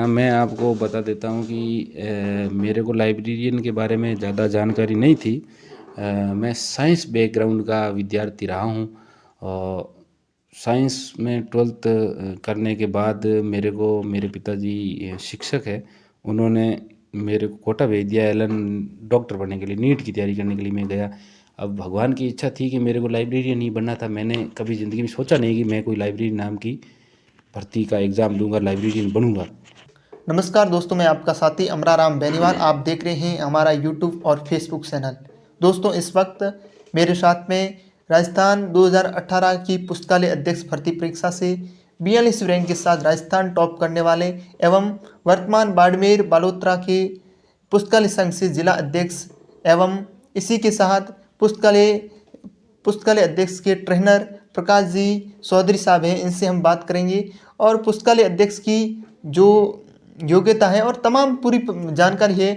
हाँ, मैं आपको बता देता हूँ कि मेरे को लाइब्रेरियन के बारे में ज़्यादा जानकारी नहीं थी। मैं साइंस बैकग्राउंड का विद्यार्थी रहा हूँ और साइंस में 12th करने के बाद मेरे को मेरे पिताजी शिक्षक हैं। उन्होंने मेरे को कोटा भेज दिया एलन डॉक्टर बनने के लिए, नीट की तैयारी करने के लिए मैं गया। अब भगवान की इच्छा थी कि मेरे को लाइब्रेरियन ही बनना था। मैंने कभी ज़िंदगी में सोचा नहीं कि मैं कोई लाइब्रेरी नाम की भर्ती का एग्ज़ाम दूंगा, लाइब्रेरियन बनूंगा। नमस्कार दोस्तों, मैं आपका साथी अमराराम बेनीवाल। आप देख रहे हैं हमारा यूट्यूब और फेसबुक चैनल। दोस्तों, इस वक्त मेरे साथ में राजस्थान 2018 की पुस्तकालय अध्यक्ष भर्ती परीक्षा से 42 रैंक के साथ राजस्थान टॉप करने वाले एवं वर्तमान बाड़मेर बालोतरा के पुस्तकालय संघ से जिला अध्यक्ष एवं इसी के साथ पुस्तकालय पुस्तकालय अध्यक्ष के ट्रेनर प्रकाश जी चौधरी साहब हैं। इनसे हम बात करेंगे और पुस्तकालय अध्यक्ष की जो योग्यता है और तमाम पूरी जानकारी है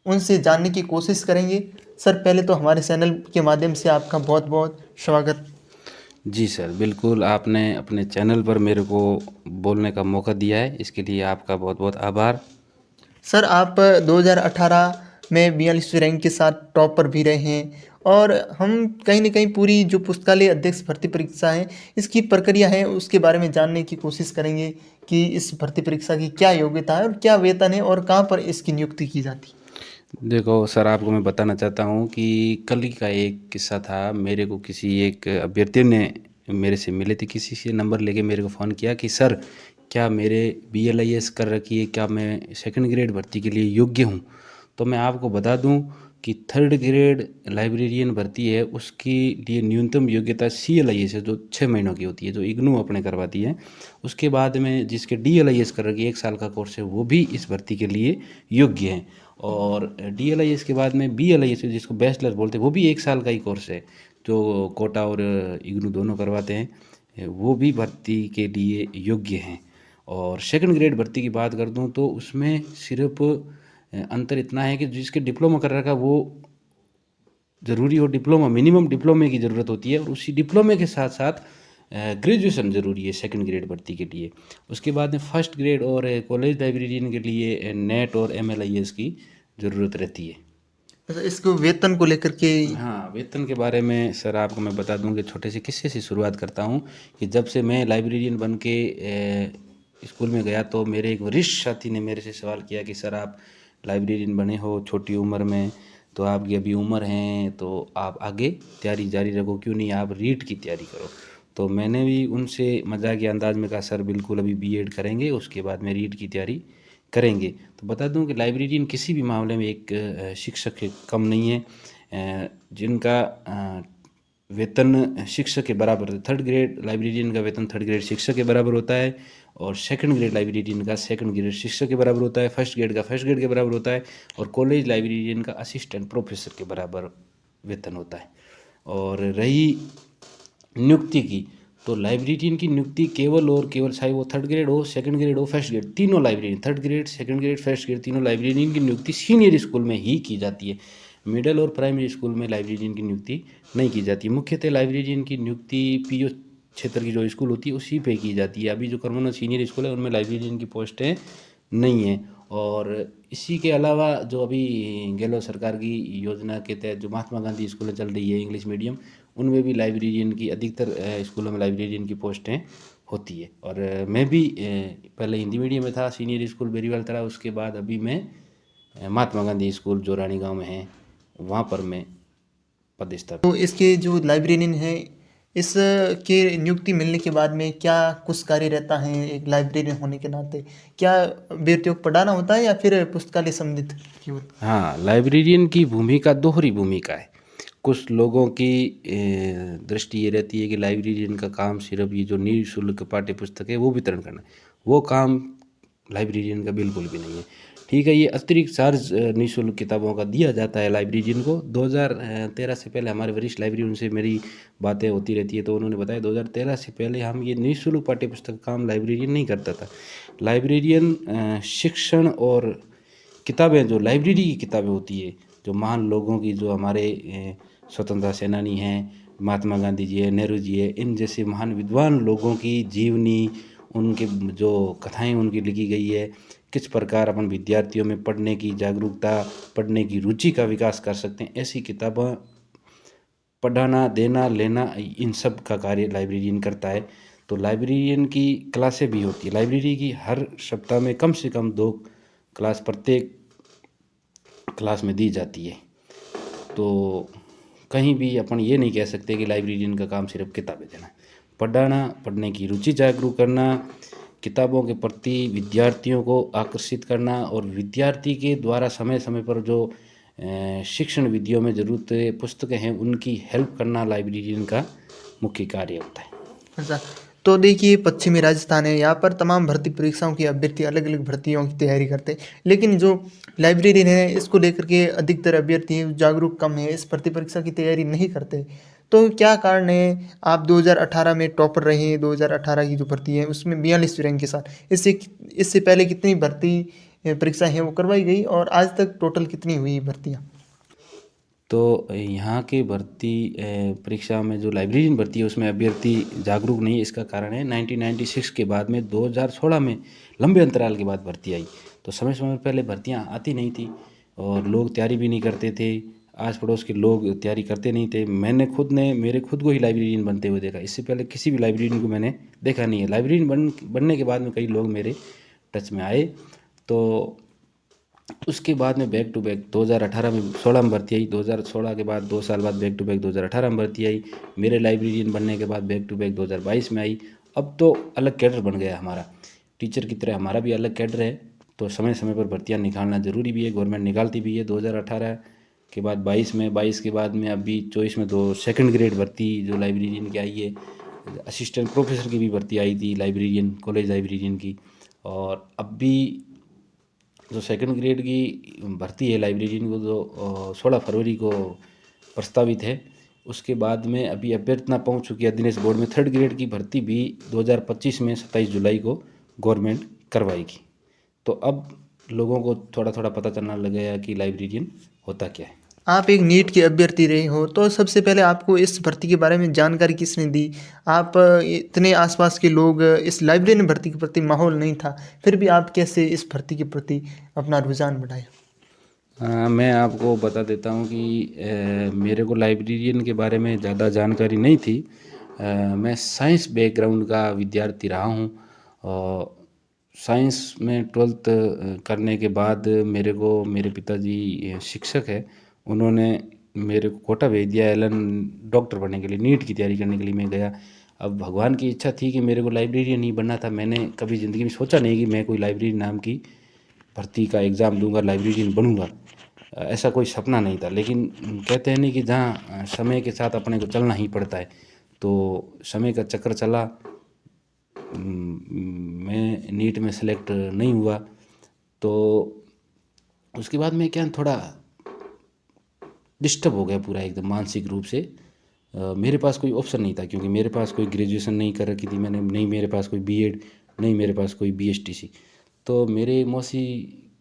उनसे जानने की कोशिश करेंगे। सर, पहले तो हमारे चैनल के माध्यम से आपका बहुत बहुत स्वागत। जी सर, बिल्कुल आपने अपने चैनल पर मेरे को बोलने का मौका दिया है, इसके लिए आपका बहुत बहुत आभार। सर, आप 2018 में 42वीं रैंक के साथ टॉप पर भी रहे हैं और हम कहीं ना कहीं पूरी जो पुस्तकालय अध्यक्ष भर्ती परीक्षा है इसकी प्रक्रिया है उसके बारे में जानने की कोशिश करेंगे कि इस भर्ती परीक्षा की क्या योग्यता है और क्या वेतन है और कहाँ पर इसकी नियुक्ति की जाती है। देखो सर, आपको मैं बताना चाहता हूँ कि कल ही का एक किस्सा था। मेरे को किसी एक अभ्यर्थी ने मेरे से मिले थे, किसी से नंबर लेके मेरे को फ़ोन किया कि सर क्या मेरे BLIS कर रखी है, क्या मैं सेकंड ग्रेड भर्ती के लिए योग्य हूँ। तो मैं आपको बता दूँ कि थर्ड ग्रेड लाइब्रेरियन भर्ती है, उसके लिए न्यूनतम योग्यता CLIS है जो 6 महीनों की होती है, जो इग्नू अपने करवाती है। उसके बाद में जिसके DLIS कर रखी है, 1 साल का कोर्स है, वो भी इस भर्ती के लिए योग्य हैं। और DLIS के बाद में BLIS जिसको बैचलर बोलते हैं, वो भी 1 साल का ही कोर्स है जो कोटा और इग्नू दोनों करवाते हैं, वो भी भर्ती के लिए योग्य हैं। और सेकंड ग्रेड भर्ती की बात कर दूं तो उसमें सिर्फ अंतर इतना है कि जिसके डिप्लोमा कर रखा वो ज़रूरी हो, डिप्लोमा मिनिमम डिप्लोमे की ज़रूरत होती है और उसी डिप्लोमे के साथ साथ ग्रेजुएशन ज़रूरी है सेकंड ग्रेड भर्ती के लिए। उसके बाद में फर्स्ट ग्रेड और कॉलेज लाइब्रेरियन के लिए नेट और MLIS की ज़रूरत रहती है। अच्छा, इसको वेतन को लेकर के। हाँ, वेतन के बारे में सर आपको मैं बता दूं कि छोटे से किस्से से शुरुआत करता हूं कि जब से मैं लाइब्रेरियन बन के स्कूल में गया तो मेरे एक वरिष्ठ साथी ने मेरे से सवाल किया कि सर आप लाइब्रेरियन बने हो छोटी उम्र में, तो आपकी अभी उम्र है तो आप आगे तैयारी जारी रखो, क्यों नहीं आप रीट की तैयारी करो। तो मैंने भी उनसे मजाकिया अंदाज में कहा सर बिल्कुल अभी B.Ed करेंगे, उसके बाद में रीट की तैयारी करेंगे। तो बता दूं कि लाइब्रेरियन किसी भी मामले में एक शिक्षक के कम नहीं है। जिनका वेतन शिक्षक के बराबर है। थर्ड ग्रेड लाइब्रेरियन का वेतन थर्ड ग्रेड शिक्षक के बराबर होता है और सेकंड ग्रेड लाइब्रेरियन का सेकंड ग्रेड शिक्षक के बराबर होता है, फर्स्ट ग्रेड का फर्स्ट ग्रेड के बराबर होता है और कॉलेज लाइब्रेरियन का असिस्टेंट प्रोफेसर के बराबर वेतन होता है। और रही नियुक्ति की, तो लाइब्रेरियन की नियुक्ति केवल और केवल, चाहे वो थर्ड ग्रेड हो, सेकंड ग्रेड हो, फर्स्ट ग्रेड, तीनों librarian, third grade second grade first grade तीनों लाइब्रेरियन की नियुक्ति सीनियर स्कूल में ही की जाती है। मिडिल और प्राइमरी स्कूल में लाइब्रेरियन की नियुक्ति नहीं की जाती। मुख्यतः लाइब्रेरियन की नियुक्ति PO क्षेत्र की जो स्कूल होती है उसी पे की जाती है। अभी जो कर्मोना सीनियर स्कूल है उनमें लाइब्रेरियन की पोस्टें नहीं है। और इसी के अलावा जो अभी गहलोत सरकार की योजना के तहत जो महात्मा गांधी स्कूलें चल रही है इंग्लिश मीडियम, उनमें भी लाइब्रेरियन की अधिकतर स्कूलों में लाइब्रेरियन की पोस्टें होती है। और मैं भी पहले हिंदी मीडियम में था, सीनियर स्कूल बेरीवाल तरह, उसके बाद अभी मैं महात्मा गांधी स्कूल जो रानीगांव में है वहाँ पर मैं पदस्थापित। तो इसके जो लाइब्रेरियन है इसके नियुक्ति मिलने के बाद में क्या कुछ कार्य रहता है एक लाइब्रेरियन होने के नाते? क्या व्यक्तियों को पढ़ाना होता है या फिर पुस्तकालय संबंधित की होती हाँ, लाइब्रेरियन की भूमिका दोहरी भूमिका है। कुछ लोगों की दृष्टि ये रहती है कि लाइब्रेरियन का काम सिर्फ ये जो निःशुल्क पाठ्य पुस्तक है वो वितरण करना है। वो काम लाइब्रेरियन का बिल्कुल भी नहीं है। ठीक है, ये अतिरिक्त चार्ज निःशुल्क किताबों का दिया जाता है लाइब्रेरियन को। 2013 से पहले हमारे वरिष्ठ लाइब्रेरियन से मेरी बातें होती रहती है तो उन्होंने बताया 2013 से पहले हम ये निःशुल्क पाठ्य पुस्तक काम लाइब्रेरियन नहीं करता था। लाइब्रेरियन शिक्षण और किताबें, जो लाइब्रेरी की किताबें होती है, जो महान लोगों की, जो हमारे स्वतंत्रता सेनानी हैं, महात्मा गांधी जी है, नेहरू जी है, इन जैसे महान विद्वान लोगों की जीवनी, उनके जो कथाएं उनकी लिखी गई है, किस प्रकार अपन विद्यार्थियों में पढ़ने की जागरूकता, पढ़ने की रुचि का विकास कर सकते हैं, ऐसी किताबें पढ़ाना, देना, लेना, इन सब का कार्य लाइब्रेरियन करता है। तो लाइब्रेरियन की क्लासें भी होती है। लाइब्रेरी की हर सप्ताह में कम से कम 2 क्लास प्रत्येक क्लास में दी जाती है। तो कहीं भी अपन ये नहीं कह सकते कि लाइब्रेरियन का काम सिर्फ किताबें देना है। पढ़ाना, पढ़ने की रुचि जागरूक करना, किताबों के प्रति विद्यार्थियों को आकर्षित करना और विद्यार्थी के द्वारा समय समय पर जो शिक्षण विधियों में ज़रूरत पुस्तकें हैं उनकी हेल्प करना लाइब्रेरियन का मुख्य कार्य होता है। अच्छा, तो देखिए पश्चिमी राजस्थान है, यहाँ पर तमाम भर्ती परीक्षाओं की अभ्यर्थी अलग अलग भर्तियों की तैयारी करते हैं, लेकिन जो लाइब्रेरियन है इसको लेकर के अधिकतर अभ्यर्थी जागरूक कम है, इस भर्ती परीक्षा की तैयारी नहीं करते। तो क्या कारण है? आप 2018 में टॉपर रहे हैं, 2018 की जो भर्ती है उसमें 42 रैंक के साथ। इससे इससे पहले कितनी भर्ती परीक्षा हैं वो करवाई गई और आज तक टोटल कितनी हुई भर्तियाँ? तो यहाँ के भर्ती परीक्षा में जो लाइब्रेरियन भर्ती है उसमें अभ्यर्थी जागरूक नहीं है। इसका कारण है 1996 के बाद में 2016 में लंबे अंतराल के बाद भर्ती आई। तो समय समय पहले भर्तियाँ आती नहीं थी और लोग तैयारी भी नहीं करते थे। आस पड़ोस के लोग तैयारी करते नहीं थे। मैंने मेरे खुद को ही लाइब्रेरियन बनते हुए देखा। इससे पहले किसी भी लाइब्रेरियन को मैंने देखा नहीं है। लाइब्रेरियन बनने के बाद में कई लोग मेरे टच में आए। तो उसके बाद में बैक टू बैक 2018 में 16 में भर्ती आई। 2016 के बाद 2 साल बाद बैक टू बैक 2018 में भर्ती आई। मेरे लाइब्रेरियन बनने के बाद बैक टू बैक 2022 में आई। अब तो अलग कैडर बन गया हमारा, टीचर की तरह हमारा भी अलग कैडर है। तो समय समय पर भर्तियाँ निकालना ज़रूरी भी है, गवर्नमेंट निकालती भी है। 2018 के बाद 22 के बाद में अभी 24 में 2 सेकंड ग्रेड भर्ती जो लाइब्रेरियन की आई है। असिस्टेंट प्रोफेसर की भी भर्ती आई थी लाइब्रेरियन, कॉलेज लाइब्रेरियन की। और अब भी जो सेकंड ग्रेड की भर्ती है लाइब्रेरियन को जो 16 फरवरी को प्रस्तावित है, उसके बाद में अभी अभ्यर्थना पहुंच चुकी है अधीनस्थ बोर्ड में। थर्ड ग्रेड की भर्ती भी 2025 में 27 जुलाई को गवर्नमेंट करवाएगी। तो अब लोगों को थोड़ा थोड़ा पता चलना लग गया कि लाइब्रेरियन होता क्या है। आप एक नीट के अभ्यर्थी रहे हो, तो सबसे पहले आपको इस भर्ती के बारे में जानकारी किसने दी? आप इतने आसपास के लोग, इस लाइब्रेरी भर्ती के प्रति माहौल नहीं था, फिर भी आप कैसे इस भर्ती के प्रति अपना रुझान बढ़ाया? मैं आपको बता देता हूँ कि मेरे को लाइब्रेरियन के बारे में ज़्यादा जानकारी नहीं थी। मैं साइंस बैकग्राउंड का विद्यार्थी रहा हूँ और साइंस में 12th करने के बाद मेरे को मेरे पिताजी शिक्षक है, उन्होंने मेरे को कोटा भेज दिया एलन डॉक्टर बनने के लिए, नीट की तैयारी करने के लिए मैं गया। अब भगवान की इच्छा थी कि मेरे को लाइब्रेरियन ही बनना था। मैंने कभी ज़िंदगी में सोचा नहीं कि मैं कोई लाइब्रेरी नाम की भर्ती का एग्ज़ाम दूंगा, लाइब्रेरियन बनूंगा। ऐसा कोई सपना नहीं था। लेकिन कहते हैं नहीं कि जहाँ समय के साथ अपने को चलना ही पड़ता है, तो समय का चक्कर चला। मैं नीट में सेलेक्ट नहीं हुआ। तो उसके बाद मैं क्या थोड़ा डिस्टर्ब हो गया पूरा एकदम मानसिक रूप से। मेरे पास कोई ऑप्शन नहीं था क्योंकि मेरे पास कोई ग्रेजुएशन नहीं कर रखी थी मैंने, नहीं मेरे पास कोई बीएड, नहीं मेरे पास कोई बीएसटीसी। तो मेरे मौसी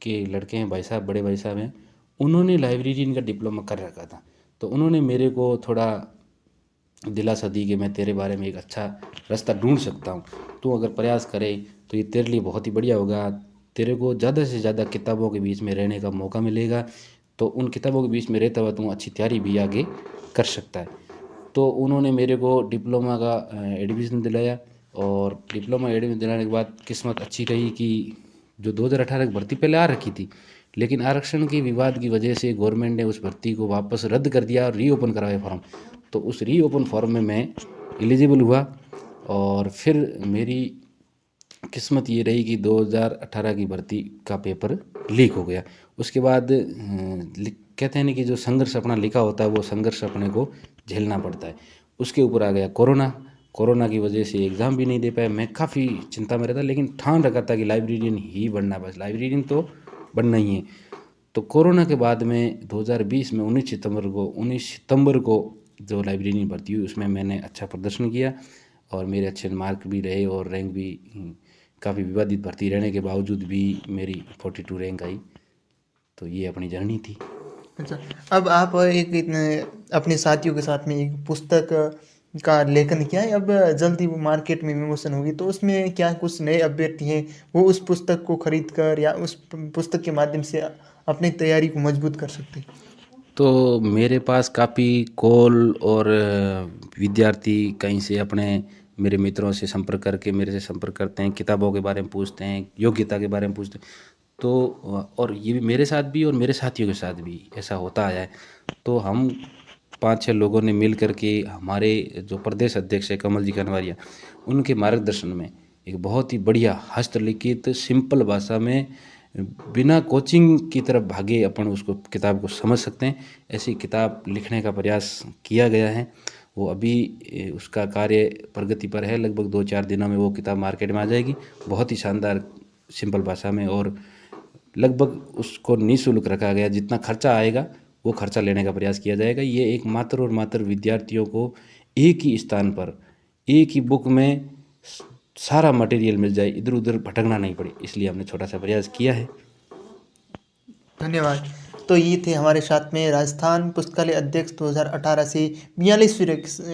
के लड़के हैं, भाई साहब, बड़े भाई साहब हैं, उन्होंने लाइब्रेरियन का डिप्लोमा कर रखा था। तो उन्होंने मेरे को थोड़ा दिलासा दी कि मैं तेरे बारे में एक अच्छा रास्ता ढूंढ सकता हूँ, तू अगर प्रयास करे तो ये तेरे लिए बहुत ही बढ़िया होगा। तेरे को ज़्यादा से ज़्यादा किताबों के बीच में रहने का मौका मिलेगा, तो उन किताबों के बीच में रहता हुआ तू अच्छी तैयारी भी आगे कर सकता है। तो उन्होंने मेरे को डिप्लोमा का एडमिशन दिलाया और डिप्लोमा एडमिशन दिलाने के बाद किस्मत अच्छी रही कि जो 2018 की भर्ती पहले आ रखी थी, लेकिन आरक्षण के विवाद की वजह से गवर्नमेंट ने उस भर्ती को वापस रद्द कर दिया और रीओपन करवाया फॉर्म। तो उस रीओपन फॉर्म में मैं एलिजिबल हुआ और फिर मेरी किस्मत ये रही कि 2018 की भर्ती का पेपर लीक हो गया। उसके बाद कहते हैं ना कि जो संघर्ष अपना लिखा होता है वो संघर्ष अपने को झेलना पड़ता है। उसके ऊपर आ गया कोरोना। कोरोना की वजह से एग्ज़ाम भी नहीं दे पाया। मैं काफ़ी चिंता में रहता, लेकिन ठान रखा था कि लाइब्रेरियन ही बनना, बस लाइब्रेरियन तो बनना ही है। तो कोरोना के बाद में 2020 में 19 सितंबर को जो लाइब्रेरियन भर्ती हुई उसमें मैंने अच्छा प्रदर्शन किया और मेरे अच्छे मार्क भी रहे और रैंक भी काफ़ी विवादित भर्ती रहने के बावजूद भी मेरी 42 रैंक आई। तो ये अपनी जर्नी थी। अच्छा, अब आप एक अपने साथियों के साथ में एक पुस्तक का लेखन किया है। अब जल्द ही वो मार्केट में विमोचन होगी, तो उसमें क्या कुछ नए अभ्यर्थी हैं वो उस पुस्तक को खरीद कर या उस पुस्तक के माध्यम से अपनी तैयारी को मजबूत कर सकते हैं? तो मेरे पास काफ़ी कॉल और विद्यार्थी कहीं से अपने मेरे मित्रों से संपर्क करके मेरे से संपर्क करते हैं, किताबों के बारे में पूछते हैं, योग्यता के बारे में पूछते हैं। तो और ये भी मेरे साथ भी और मेरे साथियों के साथ भी ऐसा होता आया है। तो हम 5-6 लोगों ने मिल कर के हमारे जो प्रदेश अध्यक्ष है कमल जी कनवारिया, उनके मार्गदर्शन में एक बहुत ही बढ़िया हस्तलिखित सिंपल भाषा में बिना कोचिंग की तरफ भागे अपन उसको किताब को समझ सकते हैं, ऐसी किताब लिखने का प्रयास किया गया है। वो अभी उसका कार्य प्रगति पर है। लगभग 2-4 दिनों में वो किताब मार्केट में आ जाएगी, बहुत ही शानदार सिंपल भाषा में। और लगभग उसको निःशुल्क रखा गया, जितना खर्चा आएगा वो खर्चा लेने का प्रयास किया जाएगा। ये एक मात्र और मात्र विद्यार्थियों को एक ही स्थान पर एक ही बुक में सारा मटेरियल मिल जाए, इधर उधर भटकना नहीं पड़े, इसलिए हमने छोटा सा प्रयास किया है। धन्यवाद। तो ये थे हमारे साथ में राजस्थान पुस्तकालय अध्यक्ष 2018 से 42वीं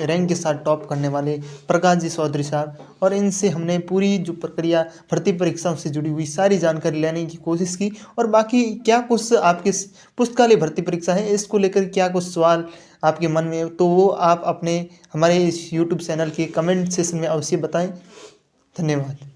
रैंक के साथ टॉप करने वाले प्रकाश जी चौधरी साहब, और इनसे हमने पूरी जो प्रक्रिया भर्ती परीक्षाओं से जुड़ी हुई सारी जानकारी लेने की कोशिश की। और बाकी क्या कुछ आपके पुस्तकालय भर्ती परीक्षा है इसको लेकर क्या कुछ सवाल आपके मन में, तो वो आप अपने हमारे इस यूट्यूब चैनल के कमेंट सेशन में अवश्य बताएं। धन्यवाद।